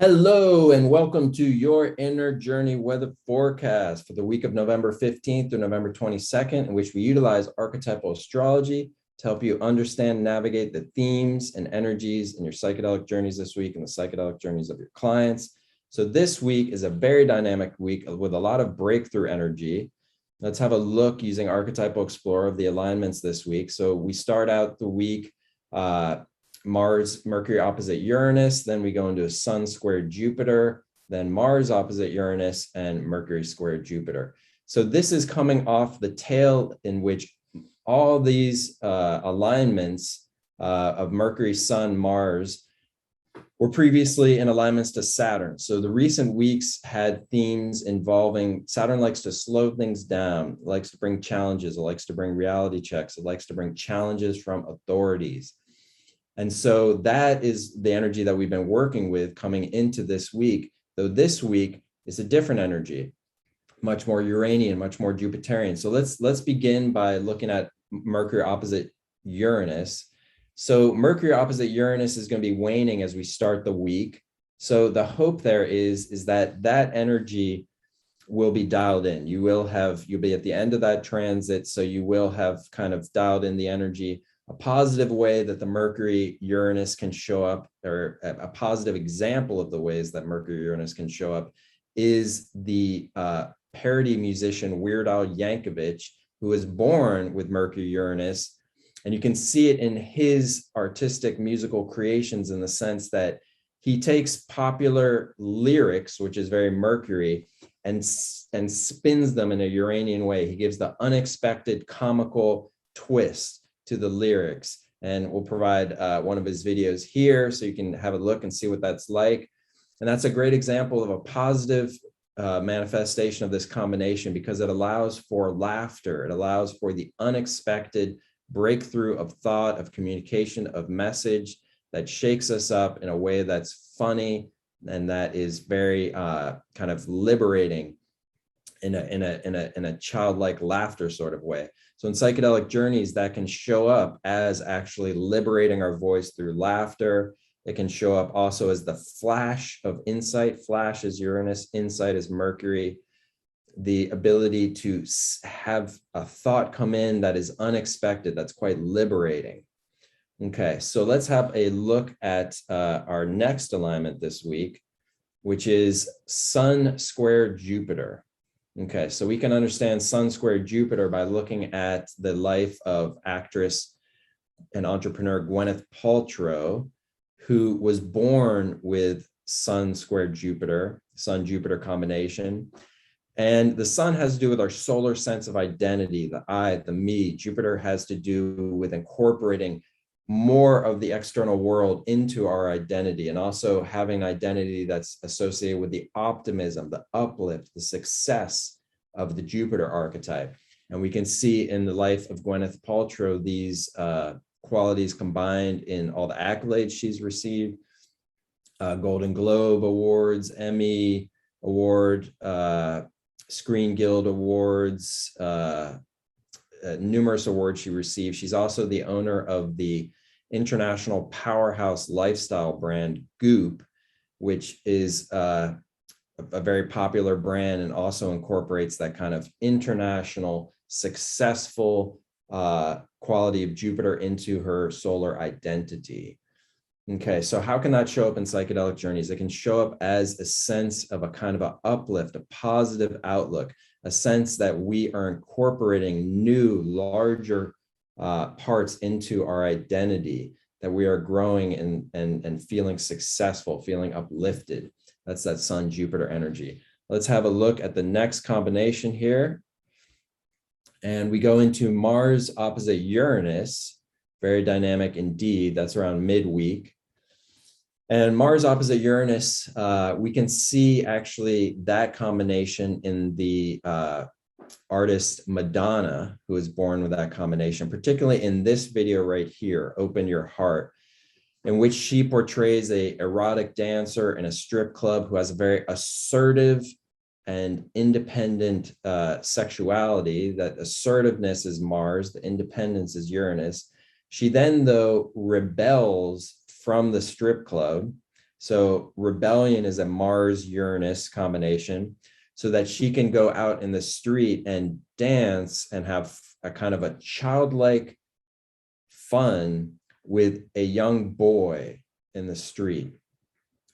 Hello and welcome to your Inner Journey weather forecast for the week of November 15th through November 22nd, in which we utilize archetypal astrology to help you understand and navigate the themes and energies in your psychedelic journeys this week and the psychedelic journeys of your clients. So this week is a very dynamic week with a lot of breakthrough energy. Let's have a look using Archetypal Explorer of the alignments this week. So we start out the week Mars, Mercury opposite Uranus, then we go into a Sun squared Jupiter, then Mars opposite Uranus, and Mercury squared Jupiter. So this is coming off the tail in which all these alignments of Mercury, Sun, Mars were previously in alignments to Saturn. So the recent weeks had themes involving Saturn likes to slow things down, likes to bring challenges, it likes to bring reality checks, it likes to bring challenges from authorities. And so that is the energy that we've been working with coming into this week, though this week is a different energy, much more Uranian, much more Jupiterian. So let's begin by looking at Mercury opposite Uranus. So Mercury opposite Uranus is going to be waning as we start the week. So the hope there is that that energy will be dialed in. You'll be at the end of that transit. So you will have kind of dialed in the energy. A positive way that the Mercury Uranus can show up, or a positive example of the ways that Mercury Uranus can show up, is the parody musician Weird Al Yankovic, who was born with Mercury Uranus. And you can see it in his artistic musical creations in the sense that he takes popular lyrics, which is very Mercury, and spins them in a Uranian way. He gives the unexpected comical twist to the lyrics, and we'll provide one of his videos here so you can have a look and see what that's like. And that's a great example of a positive manifestation of this combination, because it allows for laughter. It allows for the unexpected breakthrough of thought, of communication, of message that shakes us up in a way that's funny and that is very kind of liberating in a childlike laughter sort of way. So in psychedelic journeys, that can show up as actually liberating our voice through laughter. It can show up also as the flash of insight. Flash is Uranus, insight is Mercury. The ability to have a thought come in that is unexpected, that's quite liberating. Okay, so let's have a look at our next alignment this week, which is Sun squared Jupiter. Okay, so we can understand Sun squared Jupiter by looking at the life of actress and entrepreneur Gwyneth Paltrow, who was born with Sun squared Jupiter, Sun-Jupiter combination. And the sun has to do with our solar sense of identity, the I, the me. Jupiter has to do with incorporating more of the external world into our identity, and also having an identity that's associated with the optimism, the uplift, the success of the Jupiter archetype. And we can see in the life of Gwyneth Paltrow these qualities combined in all the accolades she's received, Golden Globe Awards, Emmy Award, Screen Guild Awards, numerous awards she received. She's also the owner of the international powerhouse lifestyle brand Goop, which is a very popular brand and also incorporates that kind of international successful quality of Jupiter into her solar identity. Okay, so how can that show up in psychedelic journeys? It can show up as a sense of a kind of an uplift, a positive outlook, a sense that we are incorporating new, larger parts into our identity, that we are growing and feeling successful, feeling uplifted. That's that Sun-Jupiter energy. Let's have a look at the next combination here. And we go into Mars opposite Uranus, very dynamic indeed. That's around midweek. And Mars opposite Uranus, we can see actually that combination in the artist Madonna, who was born with that combination, particularly in this video right here, Open Your Heart, in which she portrays a erotic dancer in a strip club who has a very assertive and independent sexuality. That assertiveness is Mars, the independence is Uranus. She then, though, rebels from the strip club. So rebellion is a Mars-Uranus combination, so that she can go out in the street and dance and have a kind of a childlike fun with a young boy in the street.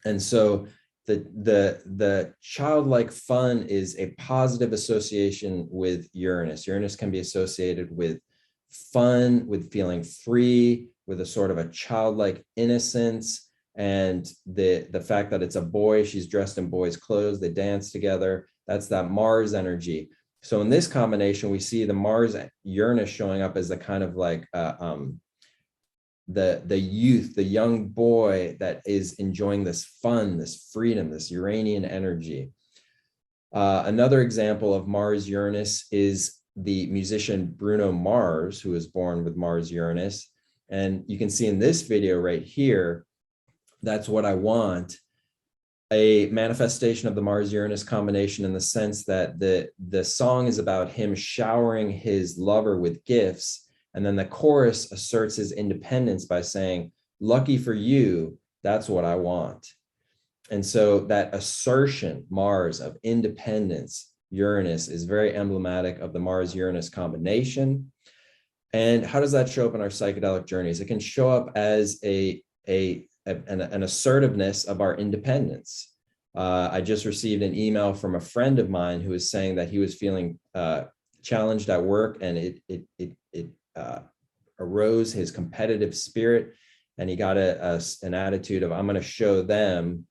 And so the childlike fun is a positive association with Uranus. Uranus can be associated with fun, with feeling free, with a sort of a childlike innocence. And the fact that it's a boy, she's dressed in boys' clothes, they dance together. That's that Mars energy. So in this combination, we see the Mars Uranus showing up as the kind of like the youth, the young boy that is enjoying this fun, this freedom, this Uranian energy. Another example of Mars Uranus is the musician Bruno Mars, who was born with Mars Uranus. And you can see in this video right here, That's What I Want, a manifestation of the Mars-Uranus combination in the sense that the song is about him showering his lover with gifts. And then the chorus asserts his independence by saying, lucky for you, that's what I want. And so that assertion, Mars, of independence, Uranus, is very emblematic of the Mars-Uranus combination. And how does that show up in our psychedelic journeys? It can show up as an assertiveness of our independence. I just received an email from a friend of mine who was saying that he was feeling challenged at work, and it arose his competitive spirit, and he got an attitude of, I'm going to show them.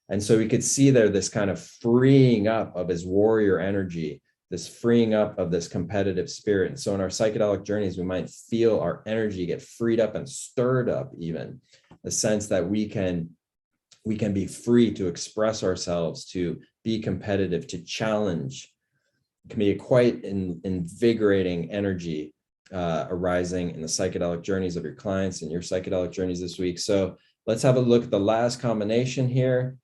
And so we could see there this kind of freeing up of his warrior energy, this freeing up of this competitive spirit. And so in our psychedelic journeys, we might feel our energy get freed up and stirred up, even the sense that we can be free to express ourselves, to be competitive, to challenge. It can be a quite invigorating energy arising in the psychedelic journeys of your clients and your psychedelic journeys this week. So let's have a look at the last combination here.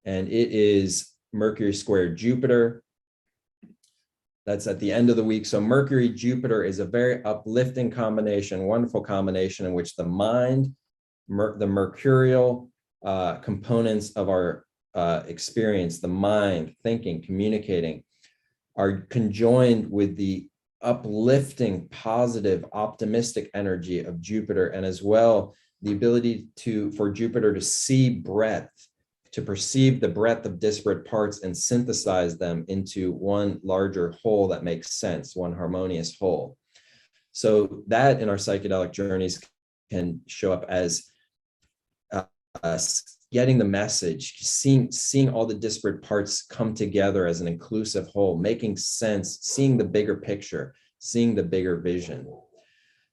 And it is Mercury squared Jupiter. That's at the end of the week. So Mercury Jupiter is a very uplifting combination, wonderful combination in which the mind, the mercurial components of our experience, the mind, thinking, communicating, are conjoined with the uplifting, positive, optimistic energy of Jupiter, and as well the ability for Jupiter to see breadth, to perceive the breadth of disparate parts and synthesize them into one larger whole that makes sense, one harmonious whole. So that in our psychedelic journeys can show up as getting the message, seeing all the disparate parts come together as an inclusive whole, making sense, seeing the bigger picture, seeing the bigger vision.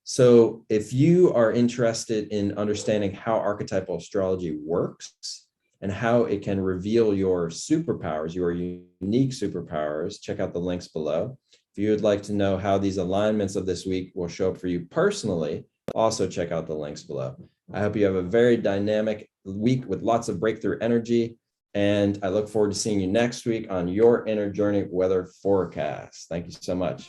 So if you are interested in understanding how archetypal astrology works and how it can reveal your superpowers, your unique superpowers, check out the links below. If you would like to know how these alignments of this week will show up for you personally, also check out the links below. I hope you have a very dynamic week with lots of breakthrough energy, and I look forward to seeing you next week on Your Inner Journey Weather Forecast. Thank you so much.